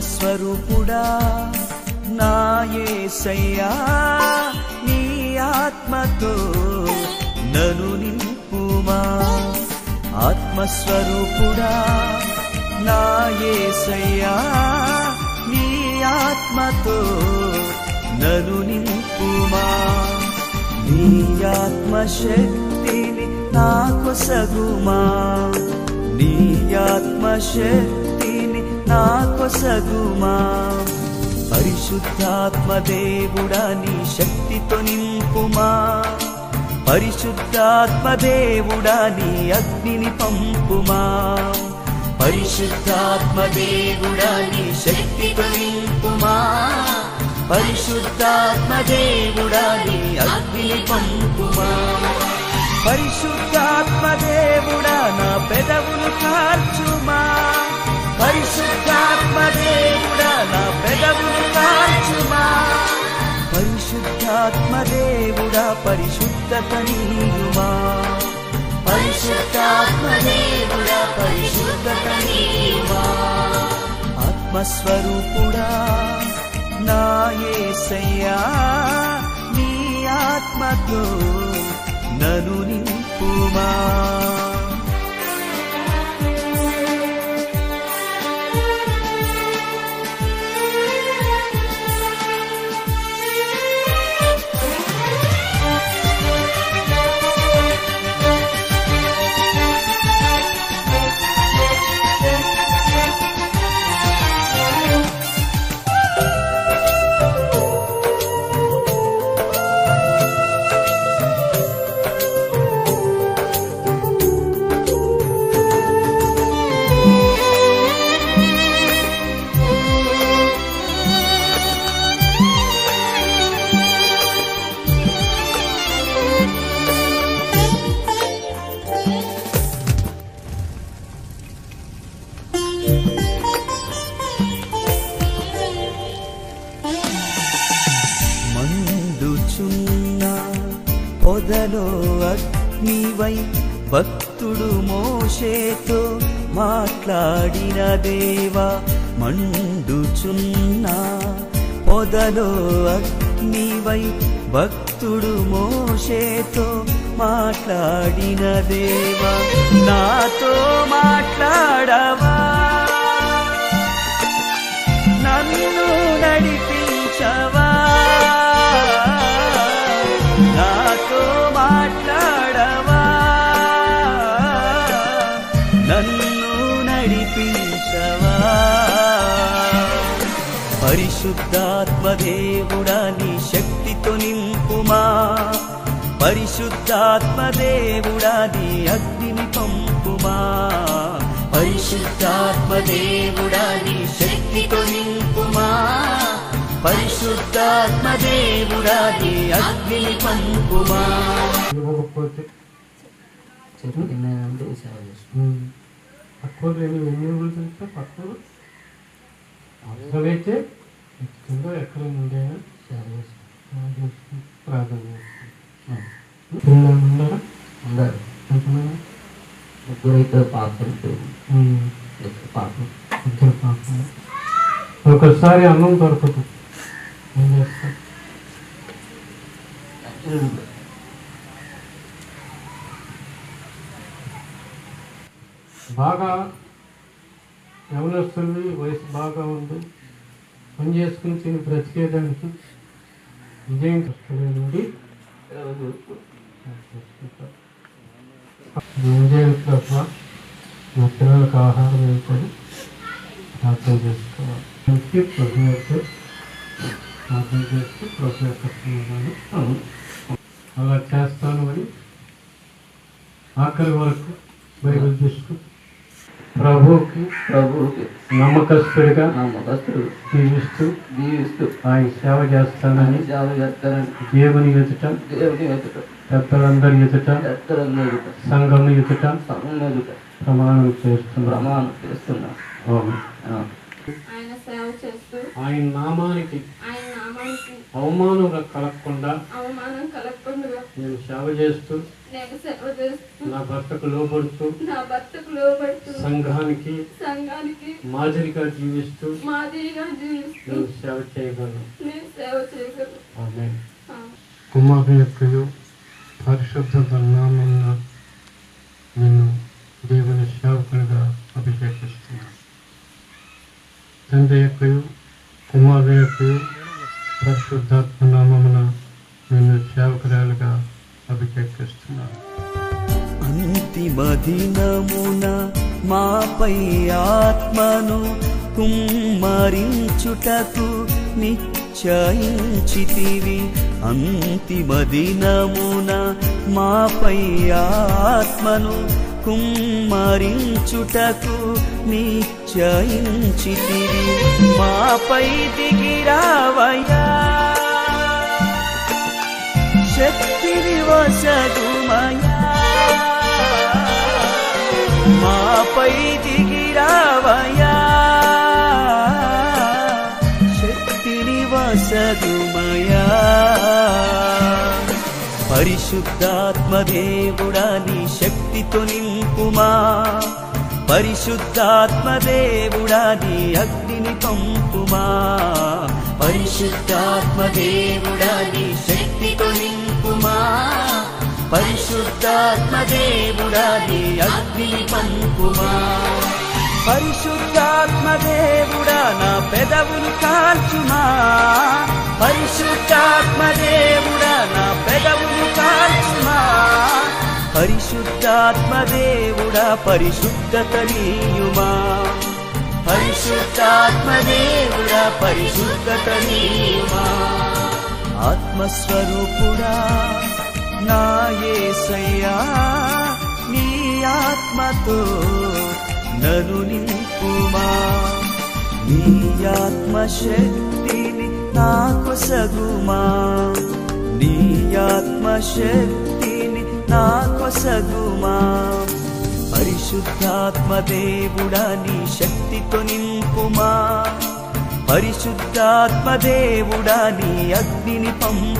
ఆత్మస్వరూపుడా నా యేసయ్యా నీ ఆత్మతో నన్ను నింపుమా. ఆత్మస్వరూపుడా నా యేసయ్యా నీ ఆత్మతో నన్ను నింపుమా. నీ ఆత్మశక్తిని నాకొసగుమా. నీ ఆత్మశక్తిని నాకొసగుమా. పరిశుద్ధాత్మ దేవుడా నీ శక్తితో నింపుమా. పరిశుద్ధాత్మ దేవుడా నీ అగ్నిని పంపుమా. పరిశుద్ధాత్మ దేవుడా నీ శక్తితో నింపుమా. పరిశుద్ధాత్మ దేవుడా నీ అగ్నిని పంపుమా. పరిశుద్ధాత్మ దేవుడా నా పెదవులు కార్చుమా. పరిశుద్ధాత్మ దేవుడా నా పెదవులు కార్చుమా. పరిశుద్ధాత్మ దేవుడా పరిశుద్ధత నీయుమా. పరిశుద్ధాత్మ దేవుడా పరిశుద్ధత నీయుమా. ఆత్మస్వరూపుడా నా యేసయ్యా నీ ఆత్మతో నన్ను నింపుమా. మండుచున్న పొదలో అగ్నివై భక్తుడు మోషేతో మాట్లాడిన దేవా. మండుచున్న పొదలో అగ్నివై భక్తుడు మోషేతో మాట్లాడిన దేవా. నాతో మాట్లాడవా. నన్ను నడిపించవా. నాతో మాట్లాడవా. నన్ను నడిపించవా. పరిశుద్ధాత్మ దేవుడా నీ శక్తితో నింపుమా. పరిశుద్ధాత్మ దేవుడా నీ అగ్నిని పంపుమా. పరిశుద్ధాత్మ దేవుడా నీ శక్తితో నింపుమా. పరిశుద్ధాత్మ దేవుడా నీ అగ్నిని పంపుమా. పక్కన ఎన్ని తెలుసా పక్కన అవసరమైతే ఎక్కడ ఎక్కడ ఉండేనా ప్రార్థన చేస్తాను. అందరు ముగ్గురైతే పాపలు పాపం ఇద్దరు పాపం. ఒకసారి అన్నం దొరకదు ఏం చేస్తాం. బాగా యవనస్తుల్ని వయసు బాగా ఉంది పని చేసుకుని తిని బ్రతికేదానికి ఇదేం కష్టమేనండి. ఏం చేయాలి తప్ప మా పిల్లలకు ఆహారం వేసుకొని ప్రార్థన చేసుకోవాలి. ప్రార్థన చేస్తే ప్రభుత్వం అలా చేస్తాను అని ఆఖరి వరకు బైబిల్ తీసుకు ప్రభువుకి నమ్మకస్తుడిగా జీవిస్తూ ఆయన సేవ చేస్తానని దేవుని ఎదుట పెద్దలందరి ఎదుట సంఘం ఎదుట ప్రమాణం చేస్తున్నా. ఆయన నామానికి నామానికి అవమానం కలగకుండా అవమానం కలగకుండా నేను సేవ చేస్తూ నేను సేవ చేస్తూ నా భర్తకు లోబడుతూ నా భర్తకు లోబడుతూ సంఘానికి మాదిరిగా జీవిస్తూ నేను సేవ చేయగలను. నేను సేవ చేయగలను. ఆమేన్. కుమారుని యొక్కయు పరిశుద్ధ నామమున నిన్ను దేవుని సేవకునిగా అభిషేకిస్తున్నాను. తండ్రి యొక్కయు కుమారుని యొక్కయు పరిశుద్ధాత్మ నామమున నిన్ను సేవకురాలుగా అభిషేకిస్తున్నాను. అంతిమ దినమున మాపై ఆత్మను కుమ్మరించుటకు నిశ్చయించితివి. అంతిమ దినమున మాపై ఆత్మను కుమ్మరించుటకు నిశ్చయించితివి. మాపై దిగిరావయ్యా, శక్తిని వసగుమయా. మాపై దిగిరావయ్యా, శక్తిని వసగుమయా. పరిశుద్ధాత్మ దేవుడా నీ శక్తితో నింపుమా. పరిశుద్ధాత్మ దేవుడా నీ అగ్నిని పంపుమా. పరిశుద్ధాత్మ దేవుడా నీ శక్తితో నింపుమా. పరిశుద్ధాత్మ దేవుడా నీ అగ్నిని పంపుమా. పరిశుద్ధాత్మ దేవుడా నా పెదవులు కాల్చుమా. పరిశుద్ధాత్మ దేవుడా నా పెదవులు కాల్చుమా. పరిశుద్ధాత్మ దేవుడా పరిశుద్ధత నీయుమా. పరిశుద్ధాత్మ దేవుడా పరిశుద్ధత నీయుమా. ఆత్మస్వరూపుడా నా యేసయ్యా, నీ ఆత్మతో నన్ను నింపుమా. నీ ఆత్మశక్తిని నాకొసగుమా. నీ ఆత్మశక్తిని నాకొసగుమా. పరిశుద్ధాత్మ దేవుడా నీ శక్తితో నింపుమా. పరిశుద్ధాత్మ దేవుడా నీ అగ్నిని పంపు.